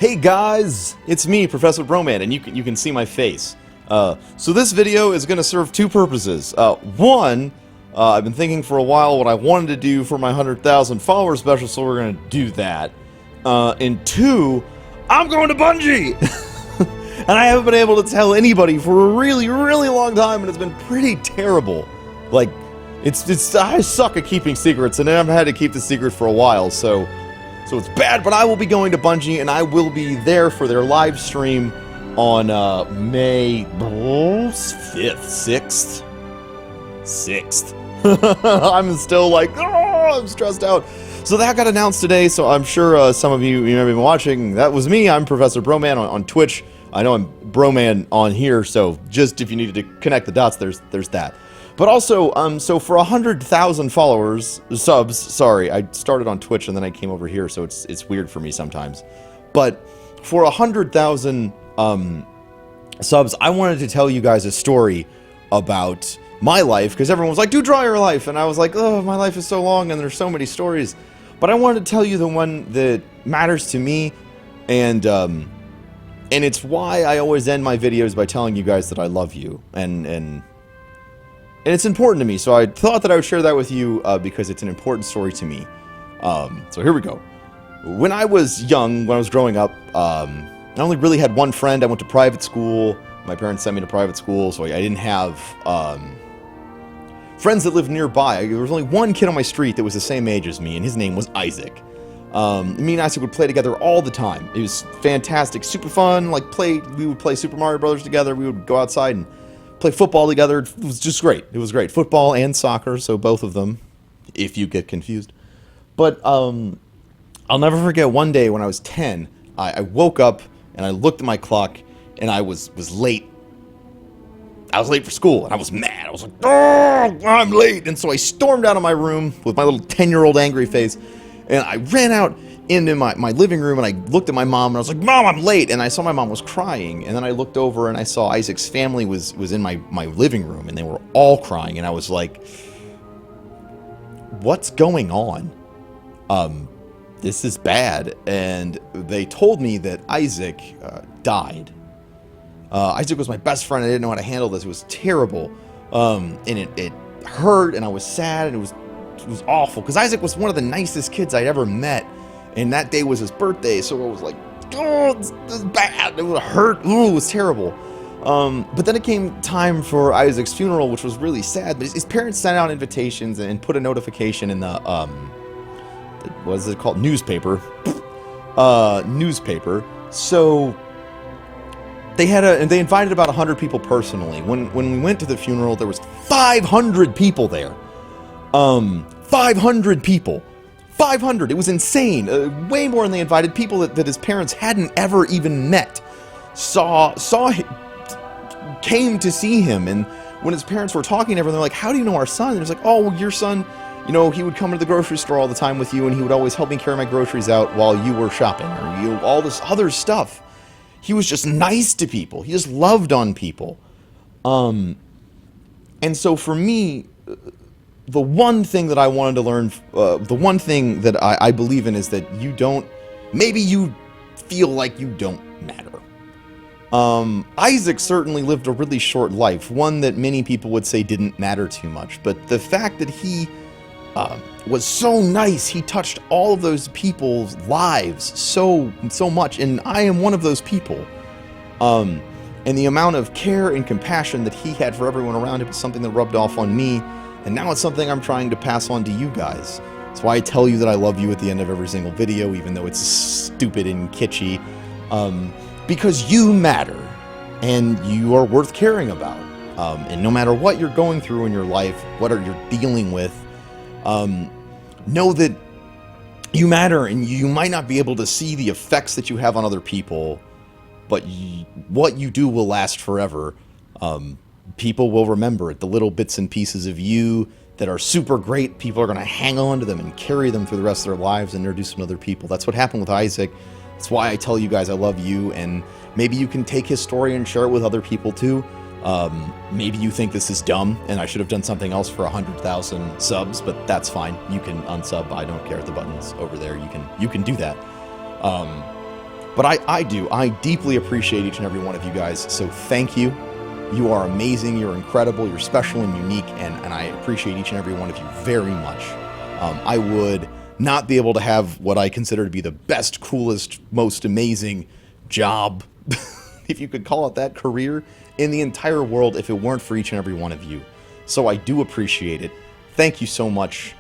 Hey guys, it's me, ProfessorBroman, and you can see my face. So this video is going to serve two purposes. One, I've been thinking for a while what I wanted to do for my 100,000 follower special, so we're going to do that. And two, I'm going to Bungie! And I haven't been able to tell anybody for a really, really long time, and it's been pretty terrible. Like, I suck at keeping secrets, and I've had to keep the secret for a while, so it's bad, but I will be going to Bungie, and I will be there for their live stream on May 5th, 6th. I'm still like, oh, I'm stressed out. So that got announced today, so I'm sure some of you may have been watching. That was me. I'm ProfessorBroman on Twitch. I know I'm Broman on here, so just if you needed to connect the dots, there's that. But also, so for 100,000 subs, sorry, I started on Twitch and then I came over here, so it's weird for me sometimes. But for 100,000 subs, I wanted to tell you guys a story about my life, because everyone was like, do draw your life, and I was like, oh, my life is so long and there's so many stories. But I wanted to tell you the one that matters to me, and it's why I always end my videos by telling you guys that I love you, and it's important to me, so I thought that I would share that with you because it's an important story to me. So here we go. When I was young, when I was growing up, I only really had one friend. I went to private school. My parents sent me to private school, so I didn't have friends that lived nearby. There was only one kid on my street that was the same age as me, and his name was Isaac. Me and Isaac would play together all the time. It was fantastic, super fun. Like we would play Super Mario Brothers together. We would go outside and play football together. It was just great. It was great. Football and soccer, so both of them, if you get confused. But I'll never forget one day when I was 10, I woke up and I looked at my clock and I was late. I was late for school and I was mad. I was like, oh, I'm late. And so I stormed out of my room with my little 10-year-old angry face, and I ran out into my living room, and I looked at my mom and I was like, Mom, I'm late. And I saw my mom was crying, and then I looked over and I saw Isaac's family was in my living room, and they were all crying, and I was like, what's going on? This is bad. And they told me that Isaac died. Isaac was my best friend. I didn't know how to handle this. It was terrible. And it hurt, and I was sad, and it was awful, because Isaac was one of the nicest kids I'd ever met. And that day was his birthday, so I was like, oh, this is bad. It would hurt. Ooh, it was terrible. But then it came time for Isaac's funeral, which was really sad. But his parents sent out invitations and put a notification in the, what is it called? Newspaper. Newspaper. So they they invited about 100 people personally. When we went to the funeral, there was 500 people there. 500 people. 500. It was insane. Way more than they invited. People that his parents hadn't ever even met came to see him. And when his parents were talking to everyone, they're like, how do you know our son? And it's like, oh, well, your son, you know, he would come to the grocery store all the time with you, and he would always help me carry my groceries out while you were shopping, or all this other stuff. He was just nice to people. He just loved on people. And so for me, the one thing that I wanted to learn, the one thing that I believe in is that maybe you feel like you don't matter. Isaac certainly lived a really short life, one that many people would say didn't matter too much, but the fact that he was so nice, he touched all of those people's lives so much, and I am one of those people. And the amount of care and compassion that he had for everyone around him is something that rubbed off on me. And now it's something I'm trying to pass on to you guys. That's why I tell you that I love you at the end of every single video, even though it's stupid and kitschy. Because you matter, and you are worth caring about. And no matter what you're going through in your life, what you're dealing with, know that you matter, and you might not be able to see the effects that you have on other people, but what you do will last forever. People will remember it. The little bits and pieces of you that are super great, people are going to hang on to them and carry them through the rest of their lives and introduce them to other people. That's what happened with Isaac. That's why I tell you guys I love you, and maybe you can take his story and share it with other people too. Maybe you think this is dumb and I should have done something else for 100,000 subs, but that's fine. You can unsub. I don't care. The button's over there. You can do that. But I do. I deeply appreciate each and every one of you guys, so thank you. You are amazing, you're incredible, you're special and unique, and I appreciate each and every one of you very much. I would not be able to have what I consider to be the best, coolest, most amazing job, if you could call it that, career, in the entire world if it weren't for each and every one of you. So I do appreciate it. Thank you so much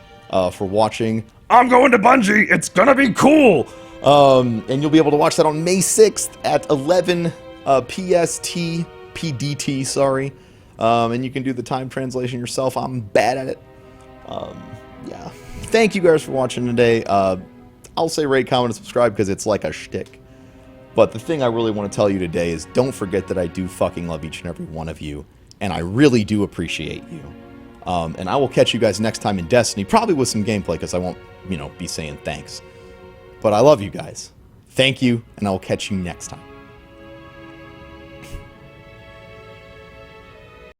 for watching. I'm going to Bungie! It's gonna be cool! And you'll be able to watch that on May 6th at 11 PDT, sorry. And you can do the time translation yourself. I'm bad at it. Yeah. Thank you guys for watching today. I'll say rate, comment, and subscribe because it's like a shtick. But the thing I really want to tell you today is don't forget that I do fucking love each and every one of you. And I really do appreciate you. And I will catch you guys next time in Destiny, probably with some gameplay because I won't, be saying thanks. But I love you guys. Thank you, and I will catch you next time.